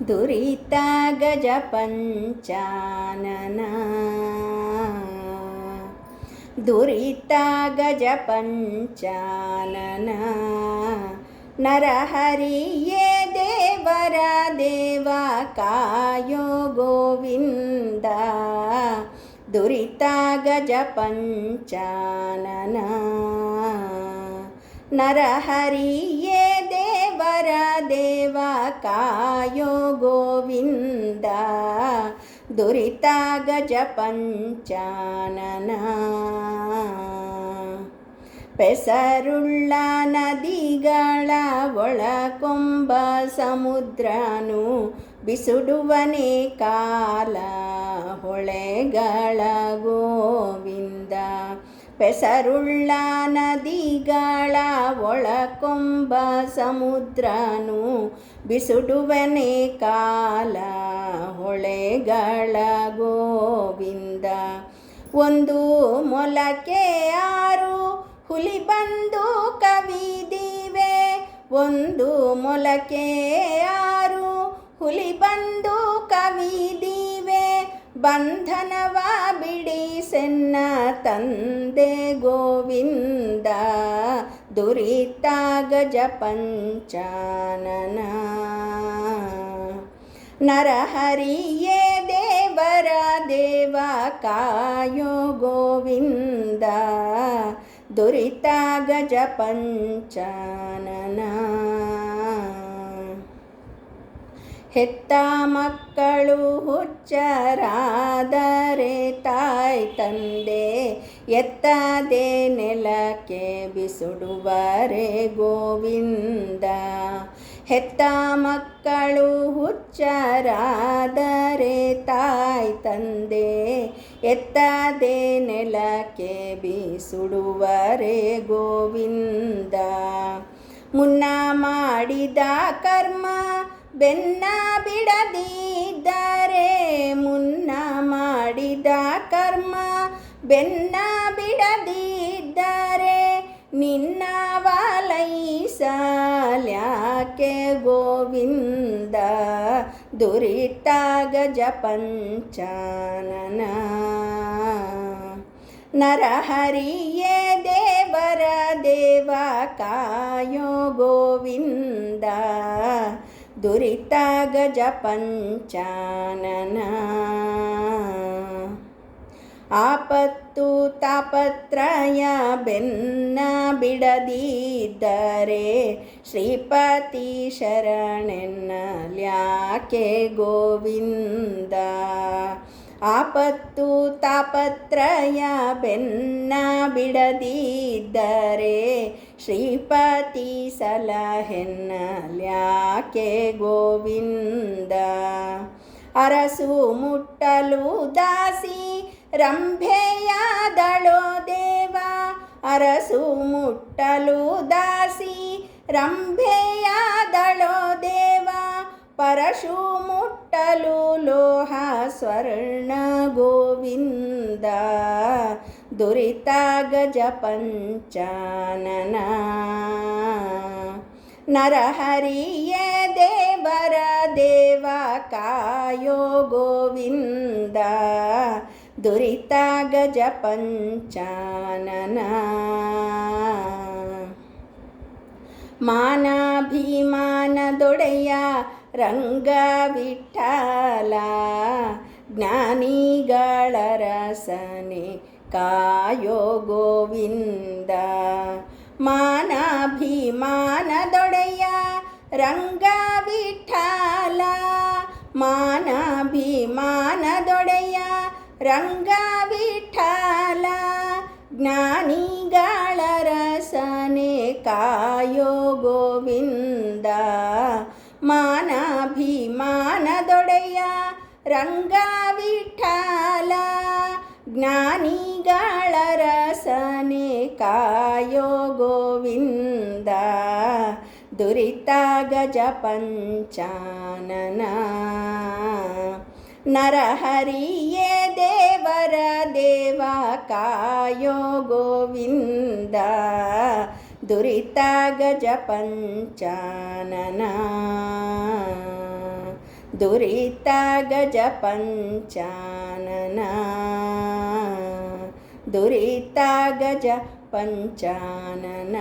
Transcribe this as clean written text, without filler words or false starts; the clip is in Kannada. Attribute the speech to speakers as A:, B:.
A: ದುರಿತ ಗಜ ಪಂಚಾನನ ದುರಿತ ಗಜ ಪಂಚಾನನ ನರಹರಿಯೇ ದೇವರ ದೇವ ಕಾಯೋ ಗೋವಿಂದ ದುರಿತ ಗಜ ಪಂಚಾನನ ನರಹರಿಯೇ ದೇವರ ದೇವ ಕಾಯೋ ಗೋವಿಂದ ದುರಿತ ಗಜ ಪಂಚಾನನ ಪೆಸರುಳ್ಳ ನದಿಗಳ ಒಳಕೊಂಬ ಸಮುದ್ರನು ಬಿಸುಡುವನೇ ಕಾಲ ಹೊಳೆಗಳ ಗೋವಿಂದ ಪೆಸರುಳ್ಳ ನದಿಗಳ ಒಳಕೊಂಬ ಸಮುದ್ರನು ಬಿಸುಡುವನೇ ಕಾಲ ಹೊಳೆಗಳ ಗೋವಿಂದ ಒಂದು ಮೊಲಕ್ಕೆ ಆರು ಹುಲಿ ಬಂದು ಕವಿದಿವೆ ಒಂದು ಮೊಲಕ್ಕೆ ಆರು ಹುಲಿ ಬಂದು ಕವಿದಿವೆ ಬಂಧನವ ಬಿಡಿಸೆನ್ನ ತಂದೆ ಗೋವಿಂದ ದುರಿತ ಗಜ ಪಂಚಾನನ ನರಹರಿಯೇ ದೇವರ ದೇವ ಕಾಯೋ ಗೋವಿಂದ ದುರಿತ ಗಜ ಪಂಚಾನನ ಹೆತ್ತ ಮಕ್ಕಳು ಹುಚ್ಚರಾದರೆ ತಾಯಿ ತಂದೆ ಎತ್ತದೆ ನೆಲಕ್ಕೆ ಬಿಸುಡುವರೆ ಗೋವಿಂದ ಹೆತ್ತ ಮಕ್ಕಳು ಹುಚ್ಚರಾದರೆ ತಾಯಿ ತಂದೆ ಎತ್ತದೆ ನೆಲಕ್ಕೆ ಬಿಸುಡುವರೆ ಗೋವಿಂದ ಮುನ್ನ ಮಾಡಿದ ಕರ್ಮ ಬೆನ್ನ ಬಿಡದಿದ್ದರೆ ಮುನ್ನ ಮಾಡಿದ ಕರ್ಮ ಬೆನ್ನ ಬಿಡದಿದ್ದರೆ ನಿನ್ನ ವಾಲೈಸಲ್ಯಾಕೆ ಗೋವಿಂದ ದುರಿತ ಗಜ ಪಂಚಾನನ ನರಹರಿಯೇ ದೇವರ ದೇವ ಕಾಯೋ ಗೋವಿಂದ ದುರಿತ ಗಜ ಪಂಚಾನನ ಆಪತ್ತು ತಾಪತ್ರಯ ಬೆನ್ನ ಬಿಡದಿದ್ದರೆ ಶ್ರೀಪತಿ ಶರಣೆನ್ನಲ್ಯಾಕೆ ಗೋವಿಂದ ಆಪತ್ತು ತಾಪತ್ರಯ ಬೆನ್ನ ಬಿಡದಿದ್ದರೆ ಶ್ರೀಪತಿ ಸಲಹೆನ್ನಲ್ಯಾಕೆ ಗೋವಿಂದ ಅರಸು ಮುಟ್ಟಲು ದಾಸಿ ರಂಭೆಯಾದಳೋ ದೇವ ಅರಸು ಮುಟ್ಟಲು ದಾಸಿ ರಂಭೆಯಾದಳೋ ದೇವ ಪರಶು ಮುಟ್ಟಲು ಲೋಹ ಸ್ವರ್ಣ ಗೋವಿಂದ ದುರಿತ ಗಜ ಪಂಚಾನನ ನರಹರಿಯೇ ದೇವರ ದೇವ ಕಾಯೋ ಗೋವಿಂದ ದುರಿತ ಗಜ ಪಂಚಾನನ ಮಾನಾಭಿಮಾನದೊಡೆಯ ರಂಗ ವಿಠಲ ಜ್ಞಾನಿಗಳ ರಸನೆ ಕಾಯೋ ಗೋವಿಂದ ಮಾನಾಭಿಮಾನದೊಡೆಯ ರಂಗ ವಿಠಲ ಮಾನಾಭಿಮಾನದೊಡೆಯ ರಂಗ ವಿಠಲ ಜ್ಞಾನಿಗಳ ರಸನೆ ಕಾಯೋ ಗೋವಿಂದ ಮಾನಾಭಿಮಾನದೊಡೆಯ ರಂಗ ವಿಠಲ ಜ್ಞಾನಿಗಳ ರಸನೆ ಕಾಯೋ ಗೋವಿಂದ ದುರಿತ ಗಜ ಪಂಚಾನನ ನರಹರಿಯೇ ದೇವರ ದೇವ ಕಾಯೋ ಗೋವಿಂದ ದುರಿತ ಗಜ ಪಂಚಾನನ ದುರಿತ ಗಜ ಪಂಚಾನನ ದುರಿತ ಗಜ ಪಂಚಾನನ